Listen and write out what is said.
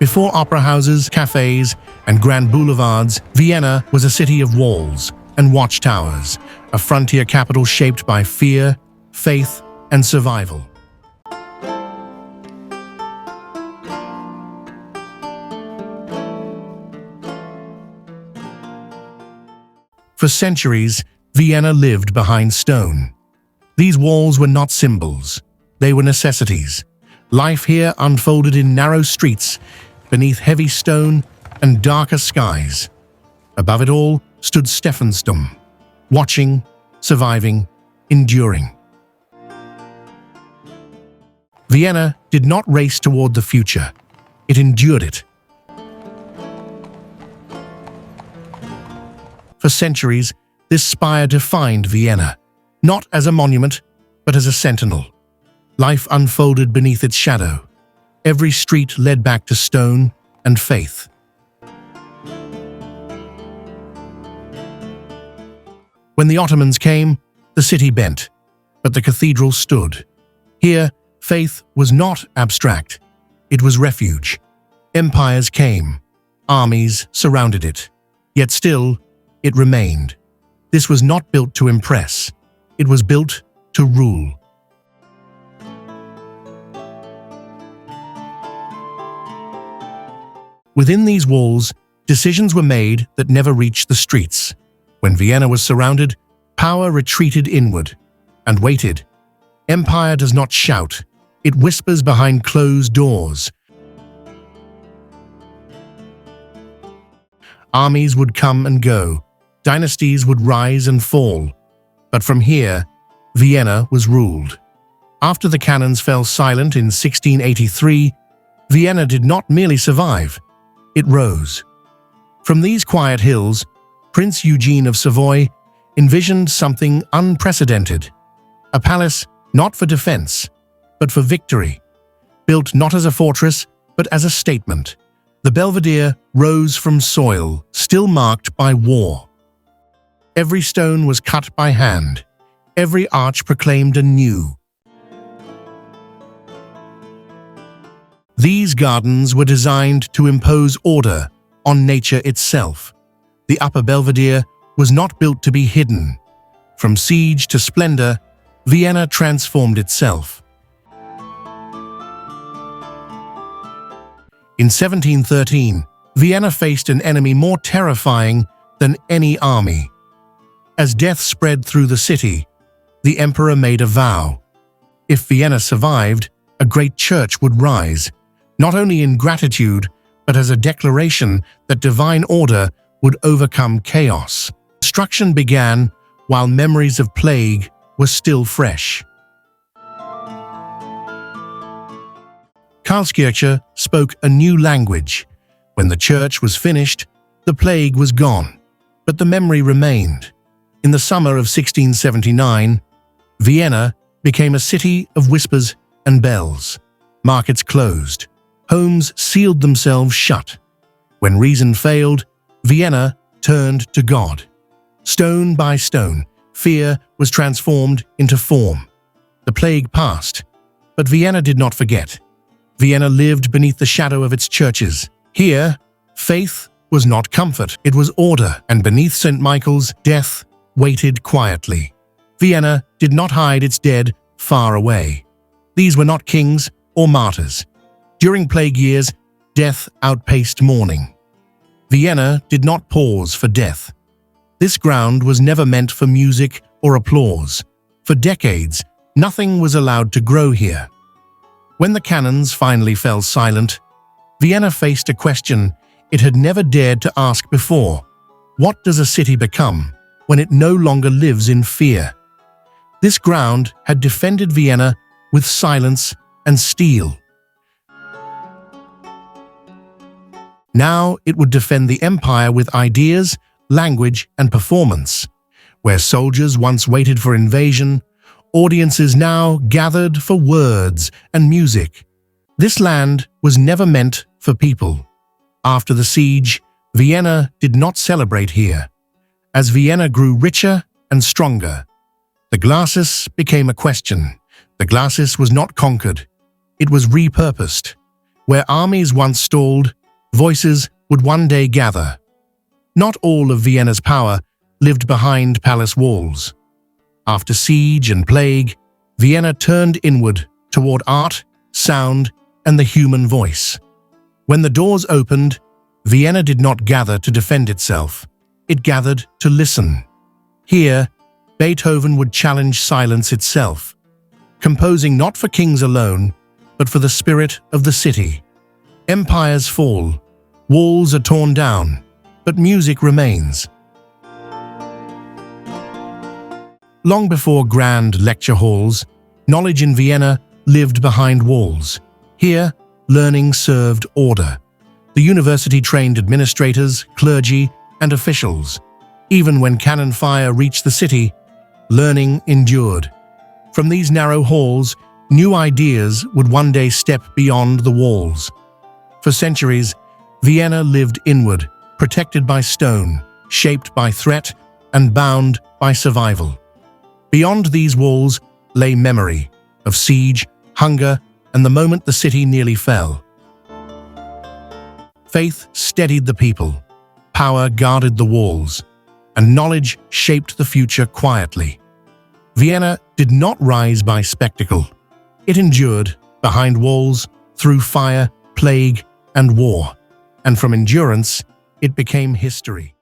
Before opera houses, cafes, and grand boulevards, Vienna was a city of walls and watchtowers, a frontier capital shaped by fear, faith, and survival. For centuries, Vienna lived behind stone. These walls were not symbols, they were necessities. Life here unfolded in narrow streets, beneath heavy stone and darker skies. Above it all stood Stephansdom, watching, surviving, enduring. Vienna did not race toward the future, it endured it. For centuries, this spire defined Vienna, not as a monument, but as a sentinel. Life unfolded beneath its shadow. Every street led back to stone and faith. When the Ottomans came, the city bent, but the cathedral stood. Here, faith was not abstract. It was refuge. Empires came. Armies surrounded it. Yet still, it remained. This was not built to impress. It was built to rule. Within these walls, decisions were made that never reached the streets. When Vienna was surrounded, power retreated inward and waited. Empire does not shout. It whispers behind closed doors. Armies would come and go. Dynasties would rise and fall. But from here, Vienna was ruled. After the cannons fell silent in 1683, Vienna did not merely survive, it rose. From these quiet hills, Prince Eugene of Savoy envisioned something unprecedented. A palace not for defense, but for victory. Built not as a fortress, but as a statement. The Belvedere rose from soil still marked by war. Every stone was cut by hand. Every arch proclaimed anew. These gardens were designed to impose order on nature itself. The upper Belvedere was not built to be hidden. From siege to splendor, Vienna transformed itself. In 1713, Vienna faced an enemy more terrifying than any army. As death spread through the city, the emperor made a vow. If Vienna survived, a great church would rise, not only in gratitude, but as a declaration that divine order would overcome chaos. Destruction began while memories of plague were still fresh. Karlskirche spoke a new language. When the church was finished, the plague was gone, but the memory remained. In the summer of 1679, Vienna became a city of whispers and bells. Markets closed. Homes sealed themselves shut. When reason failed, Vienna turned to God. Stone by stone, fear was transformed into form. The plague passed, but Vienna did not forget. Vienna lived beneath the shadow of its churches. Here, faith was not comfort, it was order, and beneath St. Michael's, death waited quietly. Vienna did not hide its dead far away. These were not kings or martyrs. During plague years, death outpaced mourning. Vienna did not pause for death. This ground was never meant for music or applause. For decades, nothing was allowed to grow here. When the cannons finally fell silent, Vienna faced a question it had never dared to ask before. What does a city become when it no longer lives in fear? This ground had defended Vienna with silence and steel. Now it would defend the empire with ideas, language, and performance. Where soldiers once waited for invasion, audiences now gathered for words and music. This land was never meant for people. After the siege, Vienna did not celebrate here. As Vienna grew richer and stronger, the glacis became a question. The glacis was not conquered, it was repurposed. Where armies once stalled, voices would one day gather. Not all of Vienna's power lived behind palace walls. After siege and plague, Vienna turned inward toward art, sound, and the human voice. When the doors opened, Vienna did not gather to defend itself. It gathered to listen. Here, Beethoven would challenge silence itself, composing not for kings alone, but for the spirit of the city. Empires fall, walls are torn down, but music remains. Long before grand lecture halls, knowledge in Vienna lived behind walls. Here, learning served order. The university trained administrators, clergy, and officials. Even when cannon fire reached the city, learning endured. From these narrow halls, new ideas would one day step beyond the walls. For centuries, Vienna lived inward, protected by stone, shaped by threat, and bound by survival. Beyond these walls lay memory of siege, hunger, and the moment the city nearly fell. Faith steadied the people, power guarded the walls, and knowledge shaped the future quietly. Vienna did not rise by spectacle. It endured behind walls, through fire, plague, and war. And from endurance, it became history.